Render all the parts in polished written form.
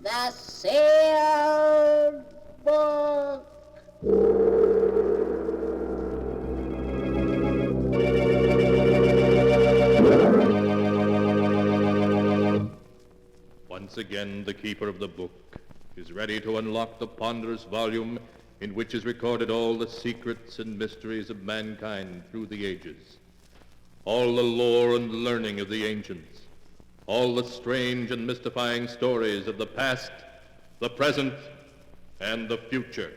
The sealed book. Once again, the keeper of the book is ready to unlock the ponderous volume in which is recorded all the secrets and mysteries of mankind through the ages, all the lore and learning of the ancients, all the strange and mystifying stories of the past, the present, and the future.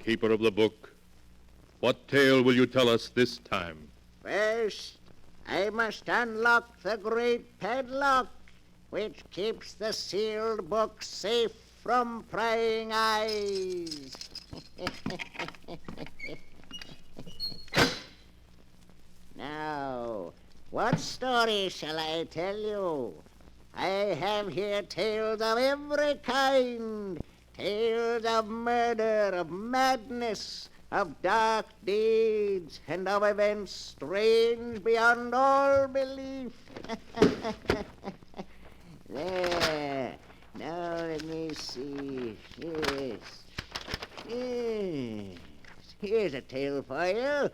Keeper of the book, what tale will you tell us this time? First, I must unlock the great padlock which keeps the sealed book safe from prying eyes. Now, what story shall I tell you? I have here tales of every kind. Tales of murder, of madness, of dark deeds, and of events strange beyond all belief. There. Now let me see. Yes. Yes. Here's a tale for you.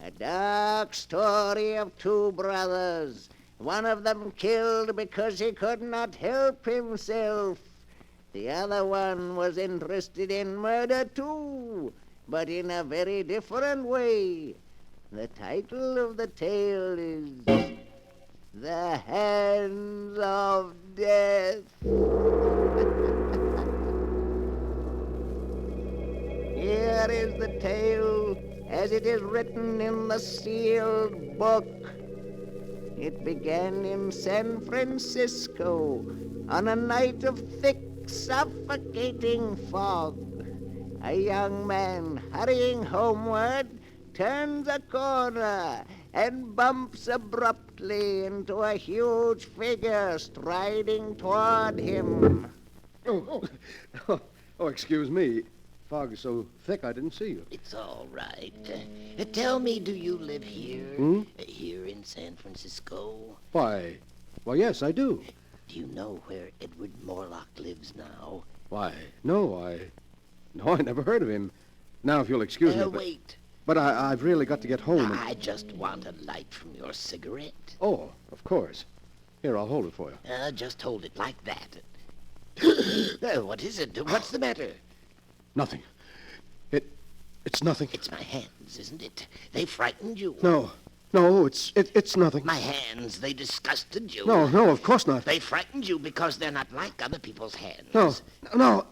A dark story of two brothers. One of them killed because he could not help himself. The other one was interested in murder too, but in a very different way. The title of the tale is The Hands of Death. Here is the tale as it is written in the sealed book. It began in San Francisco on a night of thick, suffocating fog. A young man hurrying homeward turns a corner and bumps abruptly into a huge figure striding toward him. Oh, excuse me. Fog is so thick I didn't see you. It's all right. Tell me, do you live here? Here in San Francisco? Why, yes, I do. Do you know where Edward Morlock lives now? Why, no, I never heard of him. Now, if you'll excuse me. Wait. But I've really got to get home. I just want a light from your cigarette. Oh, of course. Here, I'll hold it for you. Just hold it like that. What is it? What's the matter? Nothing. It's nothing. It's my hands, isn't it? They frightened you. No, it's nothing. My hands, they disgusted you. No, of course not. They frightened you because they're not like other people's hands. No,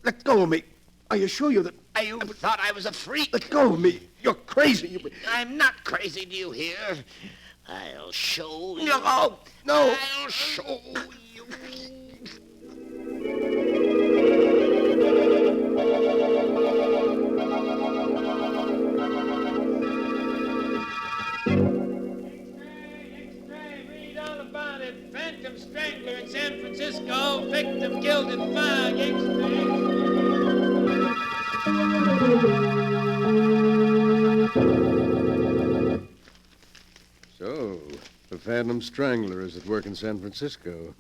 let go of me. Are you sure you're You thought I was a freak. Let go of me. You're crazy. I'm not crazy, do you hear? I'll show you. No. I'll show you. Phantom Strangler is at work in San Francisco.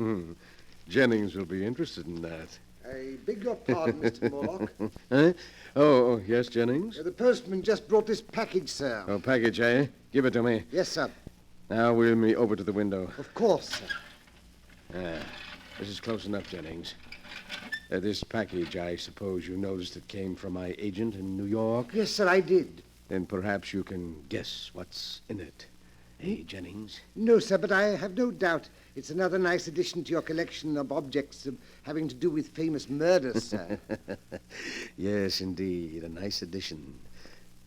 Jennings will be interested in that. I beg your pardon, Mr. Morlock. Huh? Oh, yes, Jennings? The postman just brought this package, sir. Oh, package, eh? Give it to me. Yes, sir. Now wheel me over to the window. Of course, sir. This is close enough, Jennings. This package, I suppose you noticed it came from my agent in New York? Yes, sir, I did. Then perhaps you can guess what's in it. Hey, Jennings? No, sir, but I have no doubt it's another nice addition to your collection of objects having to do with famous murders, sir. Yes, indeed. A nice addition.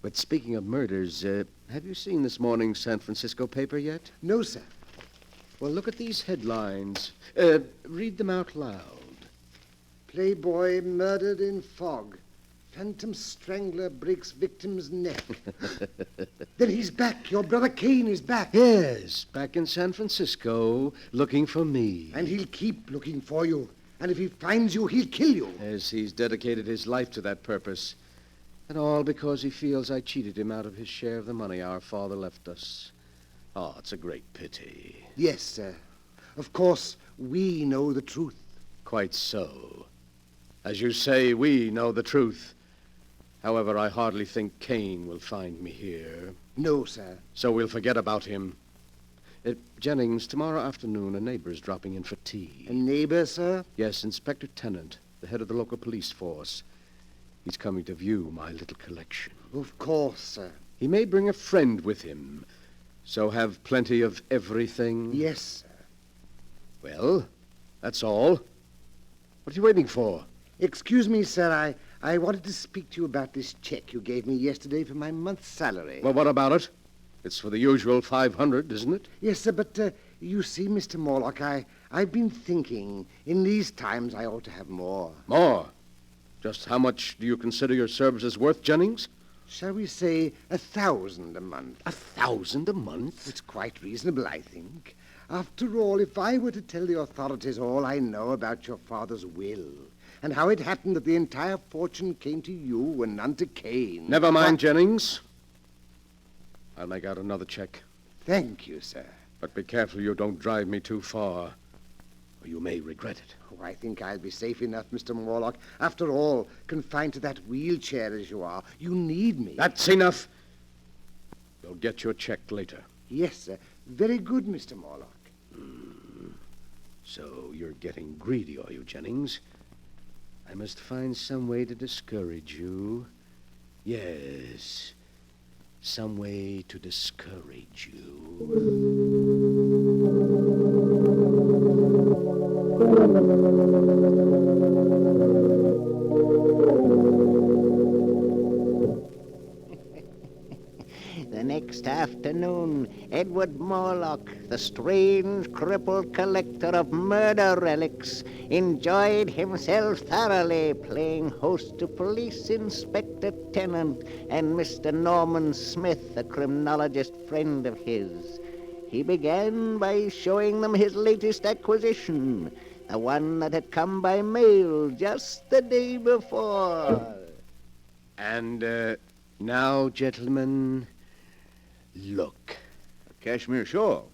But speaking of murders, have you seen this morning's San Francisco paper yet? No, sir. Well, look at these headlines. Read them out loud. Playboy murdered in fog. Phantom strangler breaks victim's neck. Then he's back. Your brother Kane is back. Yes, back in San Francisco, looking for me. And he'll keep looking for you. And if he finds you, he'll kill you. Yes, he's dedicated his life to that purpose. And all because he feels I cheated him out of his share of the money our father left us. Oh, it's a great pity. Yes, sir. Of course, we know the truth. Quite so. As you say, we know the truth. However, I hardly think Kane will find me here. No, sir. So we'll forget about him. Jennings, tomorrow afternoon, a neighbor's dropping in for tea. A neighbor, sir? Yes, Inspector Tennant, the head of the local police force. He's coming to view my little collection. Of course, sir. He may bring a friend with him, so have plenty of everything. Yes, sir. Well, that's all. What are you waiting for? Excuse me, sir. I wanted to speak to you about this check you gave me yesterday for my month's salary. Well, what about it? It's for the usual 500, isn't it? Yes, sir, but you see, Mr. Morlock, I've been thinking in these times I ought to have more. More? Just how much do you consider your services worth, Jennings? Shall we say 1,000 a month? 1,000 a month? It's quite reasonable, I think. After all, if I were to tell the authorities all I know about your father's will, and how it happened that the entire fortune came to you and none to Kane... Never mind, Jennings. I'll make out another check. Thank you, sir. But be careful you don't drive me too far, or you may regret it. Oh, I think I'll be safe enough, Mr. Morlock. After all, confined to that wheelchair as you are, you need me. That's enough. You'll get your check later. Yes, sir. Very good, Mr. Morlock. So you're getting greedy, are you, Jennings? I must find some way to discourage you. Yes, some way to discourage you. The next afternoon, Edward Morlock, the strange crippled collector of murder relics, enjoyed himself thoroughly playing host to Police Inspector Tennant and Mr. Norman Smith, a criminologist friend of his. He began by showing them his latest acquisition, the one that had come by mail just the day before. And now, gentlemen, look. A cashmere shawl.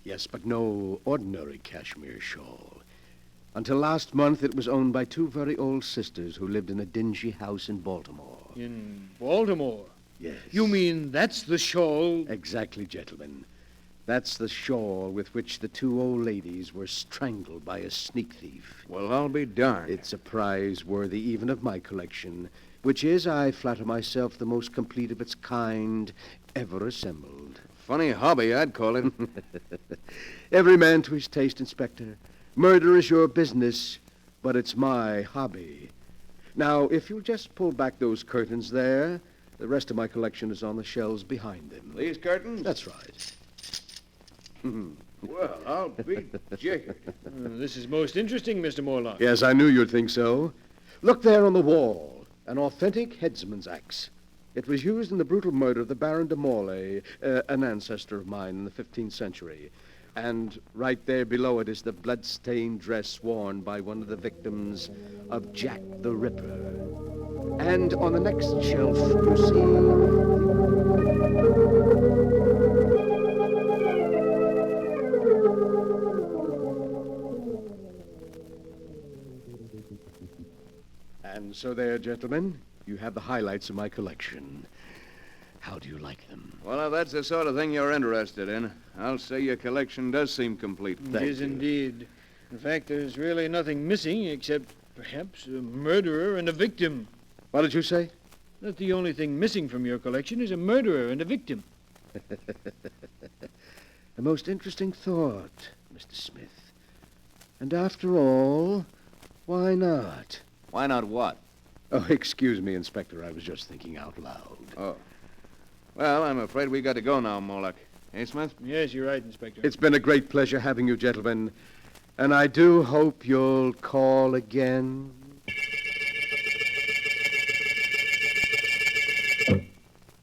Yes, but no ordinary cashmere shawl. Until last month, it was owned by two very old sisters who lived in a dingy house in Baltimore. In Baltimore? Yes. You mean that's the shawl? Exactly, gentlemen. That's the shawl with which the two old ladies were strangled by a sneak thief. Well, I'll be darned. It's a prize worthy even of my collection, which is, I flatter myself, the most complete of its kind ever assembled. Funny hobby, I'd call it. Every man to his taste, Inspector. Murder is your business, but it's my hobby. Now, if you'll just pull back those curtains there, the rest of my collection is on the shelves behind them. These curtains? That's right. Well, I'll be jiggered. This is most interesting, Mr. Morlock. Yes, I knew you'd think so. Look there on the wall. An authentic headsman's axe. It was used in the brutal murder of the Baron de Morlaix, an ancestor of mine in the 15th century. And right there below it is the blood-stained dress worn by one of the victims of Jack the Ripper. And on the next shelf, you see... And so there, gentlemen, you have the highlights of my collection. How do you like them? Well, if that's the sort of thing you're interested in, I'll say your collection does seem complete. It is indeed. In fact, there's really nothing missing except perhaps a murderer and a victim. What did you say? That the only thing missing from your collection is a murderer and a victim. A most interesting thought, Mr. Smith. And after all, why not? Why not what? Oh, excuse me, Inspector. I was just thinking out loud. Oh. Well, I'm afraid we got to go now, Morlock. Hey, Smith? Yes, you're right, Inspector. It's been a great pleasure having you, gentlemen. And I do hope you'll call again.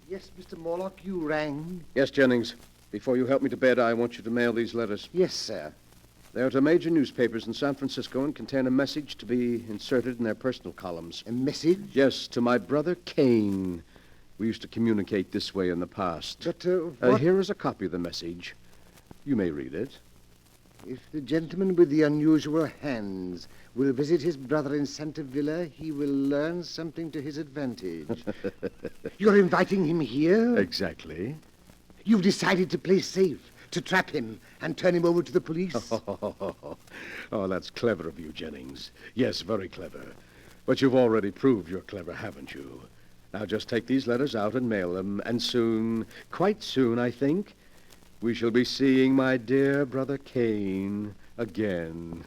Yes, Mr. Morlock, you rang? Yes, Jennings. Before you help me to bed, I want you to mail these letters. Yes, sir. They're to major newspapers in San Francisco and contain a message to be inserted in their personal columns. A message? Yes, to my brother Kane. We used to communicate this way in the past. But, what? Here is a copy of the message. You may read it. If the gentleman with the unusual hands will visit his brother in Santa Villa, he will learn something to his advantage. You're inviting him here? Exactly. You've decided to play safe, to trap him and turn him over to the police? Oh, that's clever of you, Jennings. Yes, very clever. But you've already proved you're clever, haven't you? Now just take these letters out and mail them, and soon, quite soon, I think, we shall be seeing my dear brother Kane again.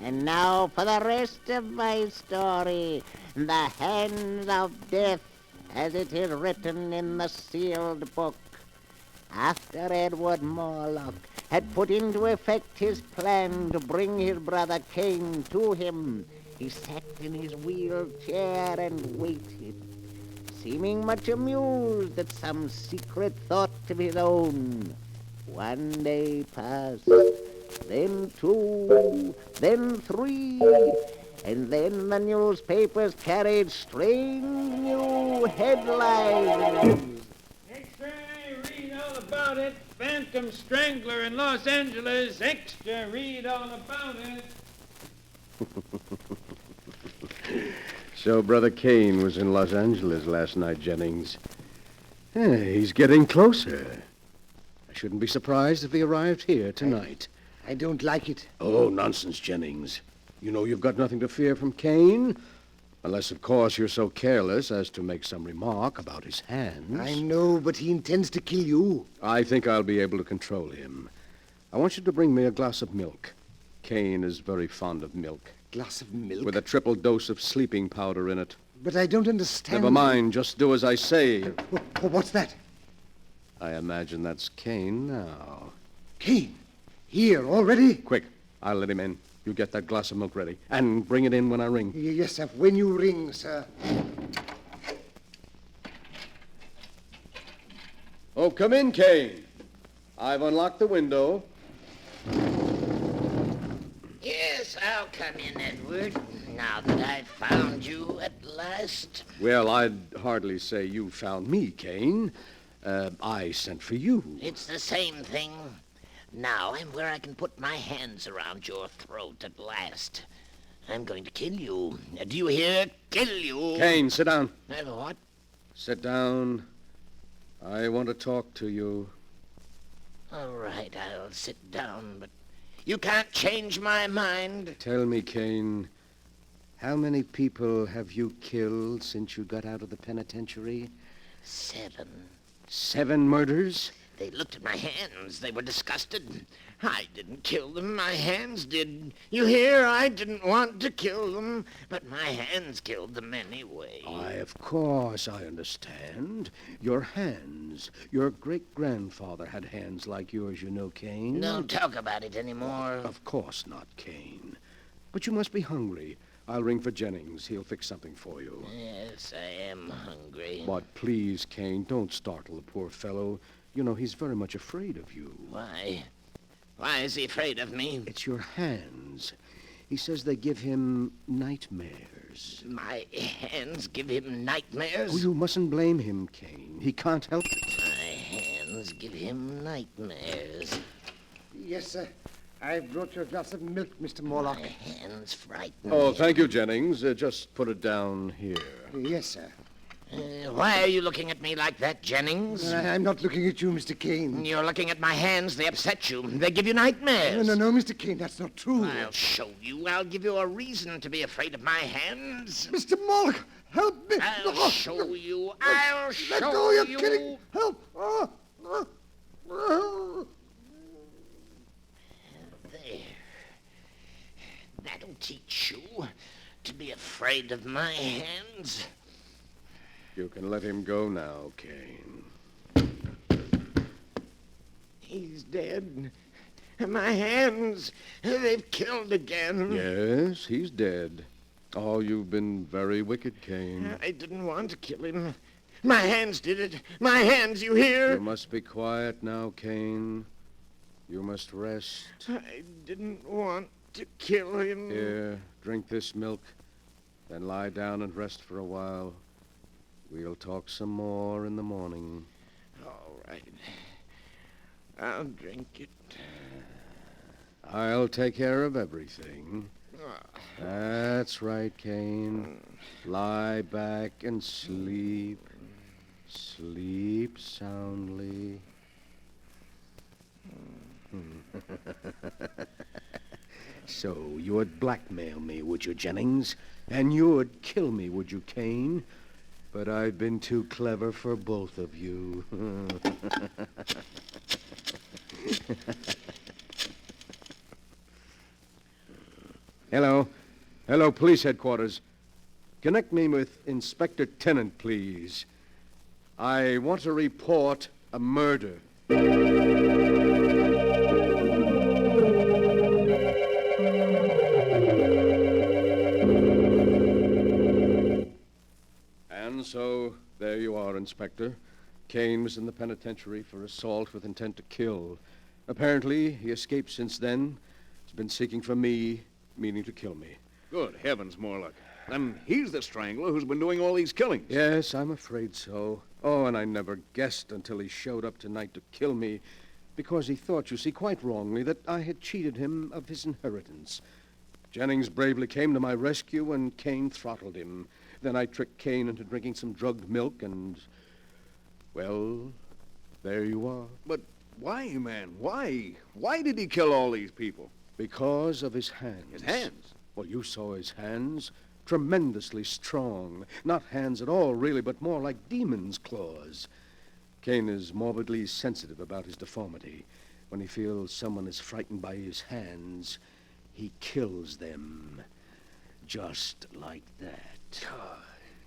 And now for the rest of my story. The hands of death, as it is written in the sealed book. After Edward Morlock had put into effect his plan to bring his brother Kane to him, he sat in his wheelchair and waited, seeming much amused at some secret thought of his own. One day passed, then two, then three, and then the newspapers carried strange new headlines. Extra, read all about it. Phantom Strangler in Los Angeles. Extra, read all about it. So Brother Kane was in Los Angeles last night, Jennings. He's getting closer. A shouldn't be surprised if he arrived here tonight. I don't like it. Oh, nonsense, Jennings. You know you've got nothing to fear from Kane. Unless, of course, you're so careless as to make some remark about his hands. I know, but he intends to kill you. I think I'll be able to control him. I want you to bring me a glass of milk. Kane is very fond of milk. Glass of milk? With a triple dose of sleeping powder in it. But I don't understand. Never mind. Just do as I say. What's that? I imagine that's Kane now. Kane? Here, already? Quick. I'll let him in. You get that glass of milk ready. And bring it in when I ring. Yes, sir. When you ring, sir. Oh, come in, Kane. I've unlocked the window. Yes, I'll come in, Edward. Now that I've found you at last. Well, I'd hardly say you found me, Kane. I sent for you. It's the same thing. Now I'm where I can put my hands around your throat at last. I'm going to kill you. Do you hear? Kill you. Kane, sit down. What? Sit down. I want to talk to you. All right, I'll sit down, but you can't change my mind. Tell me, Kane, how many people have you killed since you got out of the penitentiary? 7. 7 murders? They looked at my hands. They were disgusted. I didn't kill them. My hands did. You hear? I didn't want to kill them, but my hands killed them anyway. Why, of course, I understand. Your hands. Your great-grandfather had hands like yours, you know, Kane. Don't talk about it anymore. Of course not, Kane. But you must be hungry. I'll ring for Jennings. He'll fix something for you. Yes, I am hungry. But please, Kane, don't startle the poor fellow. You know, he's very much afraid of you. Why? Why is he afraid of me? It's your hands. He says they give him nightmares. My hands give him nightmares? Oh, you mustn't blame him, Kane. He can't help it. My hands give him nightmares. Yes, sir. I've brought you a glass of milk, Mr. Morlock. My hands frighten Oh, me. thank you, Jennings. Just put it down here. Yes, sir. Why are you looking at me like that, Jennings? I'm not looking at you, Mr. Kane. You're looking at my hands. They upset you. They give you nightmares. No, Mr. Kane, that's not true. I'll show you. I'll give you a reason to be afraid of my hands. Mr. Morlock, help me. I'll show you. I'll show Let go, you're you. kidding. Help. There. That'll teach you to be afraid of my hands. You can let him go now, Kane. He's dead. My hands, they've killed again. Yes, he's dead. Oh, you've been very wicked, Kane. I didn't want to kill him. My hands did it. My hands, you hear? You must be quiet now, Kane. You must rest. I didn't want to kill him. Here, drink this milk, then lie down and rest for a while. We'll talk some more in the morning. All right. I'll drink it. I'll take care of everything. Ah. That's right, Kane. Lie back and sleep. Sleep soundly. So you would blackmail me, would you, Jennings? And you would kill me, would you, Kane? But I've been too clever for both of you. Hello. Hello, police headquarters. Connect me with Inspector Tennant, please. I want to report a murder. And so, there you are, Inspector. Kane was in the penitentiary for assault with intent to kill. Apparently, he escaped since then. He's been seeking for me, meaning to kill me. Good heavens, Morlock. Then he's the strangler who's been doing all these killings. Yes, I'm afraid so. Oh, and I never guessed until he showed up tonight to kill me, because he thought, you see, quite wrongly, that I had cheated him of his inheritance. Jennings bravely came to my rescue, and Kane throttled him. Then I tricked Kane into drinking some drugged milk, and, well, there you are. But Why, man? Why? Why did he kill all these people? Because of his hands. His hands? Well, you saw his hands. Tremendously strong. Not hands at all, really, but more like demon's claws. Cain is morbidly sensitive about his deformity. When he feels someone is frightened by his hands, he kills them. Just like that.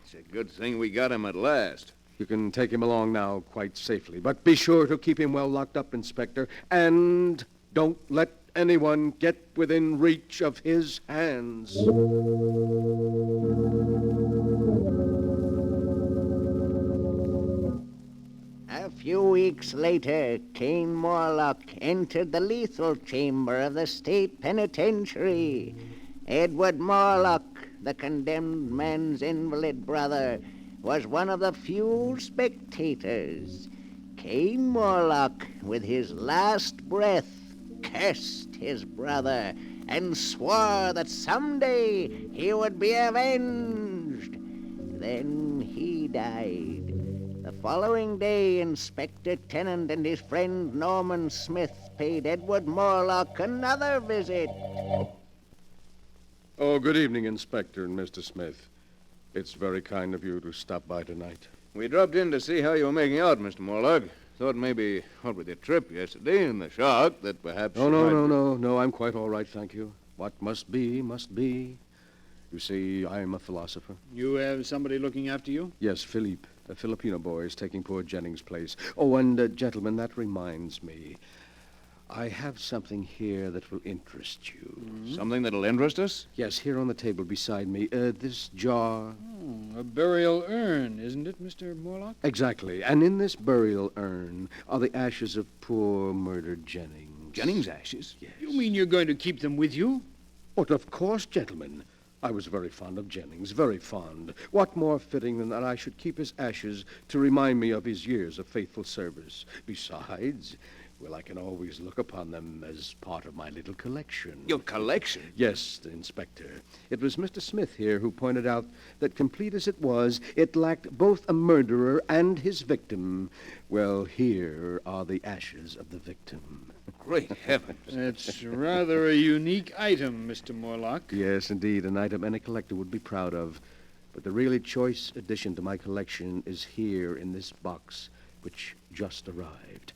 It's a good thing we got him at last. You can take him along now quite safely, but be sure to keep him well locked up, Inspector, and don't let anyone get within reach of his hands. A few weeks later, Cain Morlock entered the lethal chamber of the state penitentiary. Edward Morlock, the condemned man's invalid brother, was one of the few spectators. Cain Morlock, with his last breath, cursed his brother and swore that someday he would be avenged. Then he died. The following day, Inspector Tennant and his friend Norman Smith paid Edward Morlock another visit. Oh, good evening, Inspector and Mr. Smith. It's very kind of you to stop by tonight. We dropped in to see how you were making out, Mr. Morlock. Thought maybe, what with your trip yesterday and the shock, that perhaps... Oh, no, I'm quite all right, thank you. What must be, must be. You see, I'm a philosopher. You have somebody looking after you? Yes, Philippe, a Filipino boy, is taking poor Jennings' place. Oh, and, gentlemen, that reminds me. I have something here that will interest you. Mm-hmm. Something that'll interest us? Yes, here on the table beside me. This jar. Oh, a burial urn, isn't it, Mr. Morlock? Exactly. And in this burial urn are the ashes of poor murdered Jennings. Jennings' ashes? Yes. You mean you're going to keep them with you? But of course, gentlemen. I was very fond of Jennings, very fond. What more fitting than that I should keep his ashes to remind me of his years of faithful service? Besides, well, I can always look upon them as part of my little collection. Your collection? Yes, Inspector. It was Mr. Smith here who pointed out that, complete as it was, it lacked both a murderer and his victim. Well, here are the ashes of the victim. Great heavens. It's rather a unique item, Mr. Morlock. Yes, indeed, an item any collector would be proud of. But the really choice addition to my collection is here in this box, which just arrived.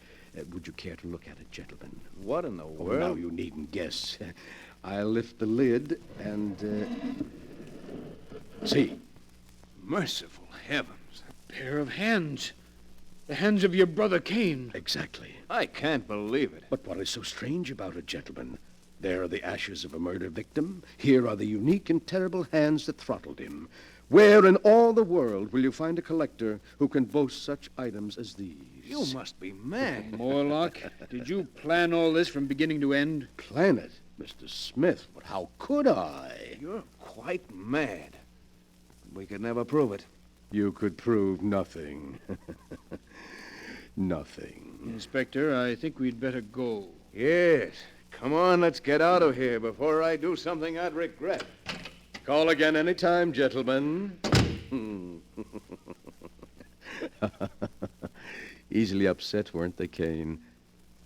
Would you care to look at it, gentlemen? What in the Oh, world? now you needn't guess. I'll lift the lid and, see. Merciful heavens. Pair of hands. The hands of your brother Cain. Exactly. I can't believe it. But what is so strange about it, gentlemen? There are the ashes of a murder victim. Here are the unique and terrible hands that throttled him. Where in all the world will you find a collector who can boast such items as these? You must be mad. Morlock, did you plan all this from beginning to end? Plan it, Mr. Smith, but how could I? You're quite mad. We could never prove it. You could prove nothing. Nothing. Inspector, I think we'd better go. Yes. Come on, let's get out of here before I do something I'd regret. Call again any time, gentlemen. Easily upset, weren't they, Cain?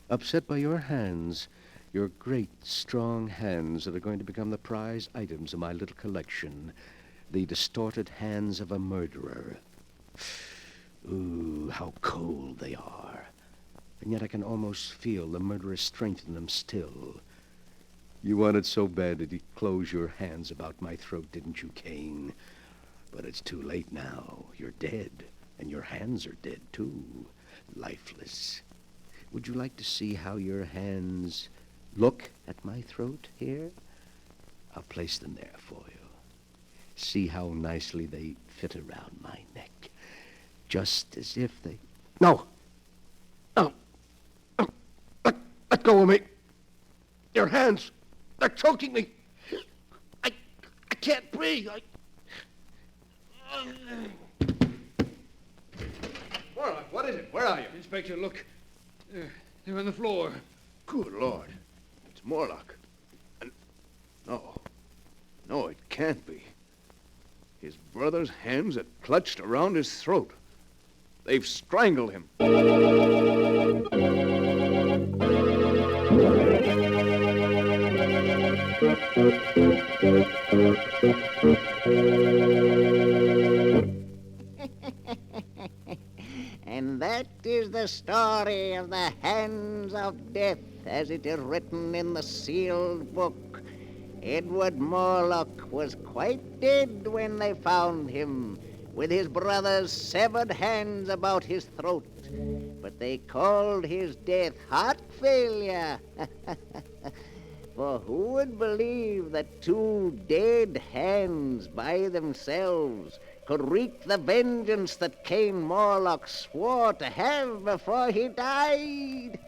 Upset by your hands. Your great, strong hands that are going to become the prize items of my little collection. The distorted hands of a murderer. Ooh, how cold they are. And yet I can almost feel the murderous strength in them still. You wanted so bad that you'd close your hands about my throat, didn't you, Cain? But it's too late now. You're dead. And your hands are dead, too. Lifeless. Would you like to see how your hands look at my throat here? I'll place them there for you. See how nicely they fit around my neck. Just as if they... No! No! No! Let go of me! Your hands! They're choking me! I can't breathe! Morlock, what is it? Where are you? Inspector, look. They're on the floor. Good Lord. It's Morlock. And... No, it can't be. His brother's hands are clutched around his throat. They've strangled him. And that is the story of the hands of death as it is written in the sealed book. Edward Morlock was quite dead when they found him, with his brother's severed hands about his throat. But they called his death heart failure. For who would believe that two dead hands by themselves could wreak the vengeance that Cain Morlock swore to have before he died?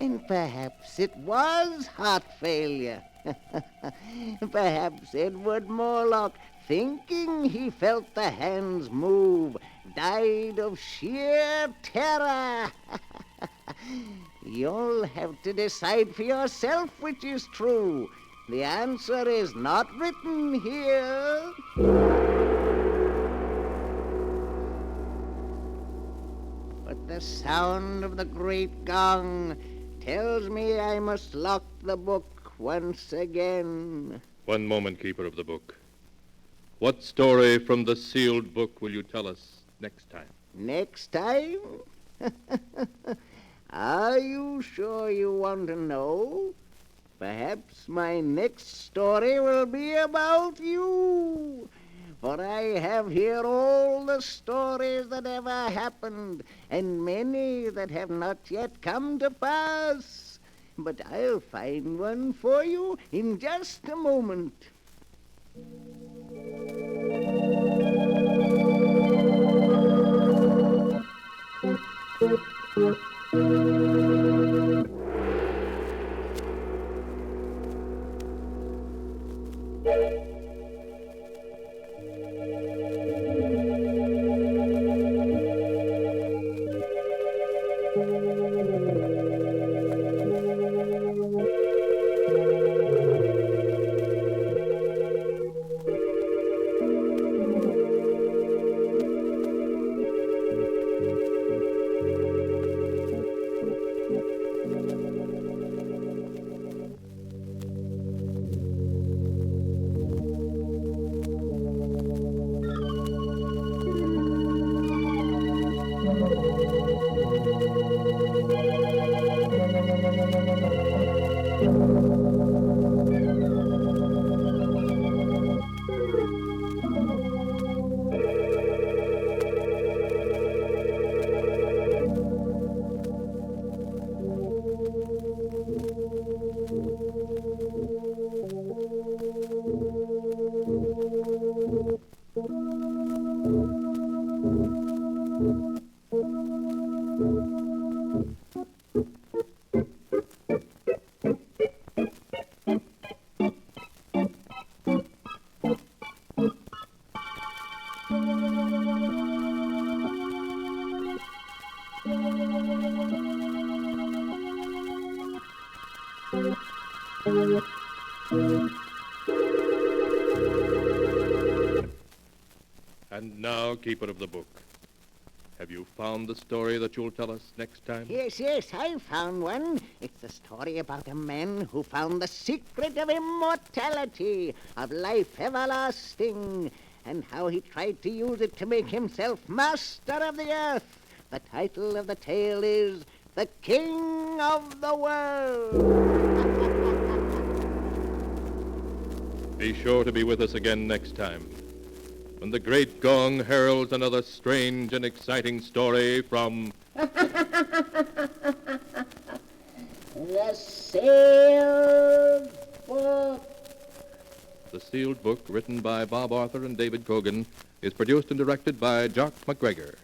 And perhaps it was heart failure. Perhaps Edward Morlock, thinking he felt the hands move, died of sheer terror. You'll have to decide for yourself which is true. The answer is not written here. But the sound of the great gong tells me I must lock the book once again. One moment, Keeper of the Book. What story from the sealed book will you tell us next time? Next time? Are you sure you want to know? Perhaps my next story will be about you. For I have here all the stories that ever happened, and many that have not yet come to pass. But I'll find one for you in just a moment. And now, Keeper of the Book, have you found the story that you'll tell us next time? Yes, I found one. It's the story about a man who found the secret of immortality, of life everlasting, and how he tried to use it to make himself master of the earth. The title of the tale is The King of the World. Be sure to be with us again next time, when the great gong heralds another strange and exciting story from The Sealed Book. The Sealed Book, written by Bob Arthur and David Cogan, is produced and directed by Jock McGregor.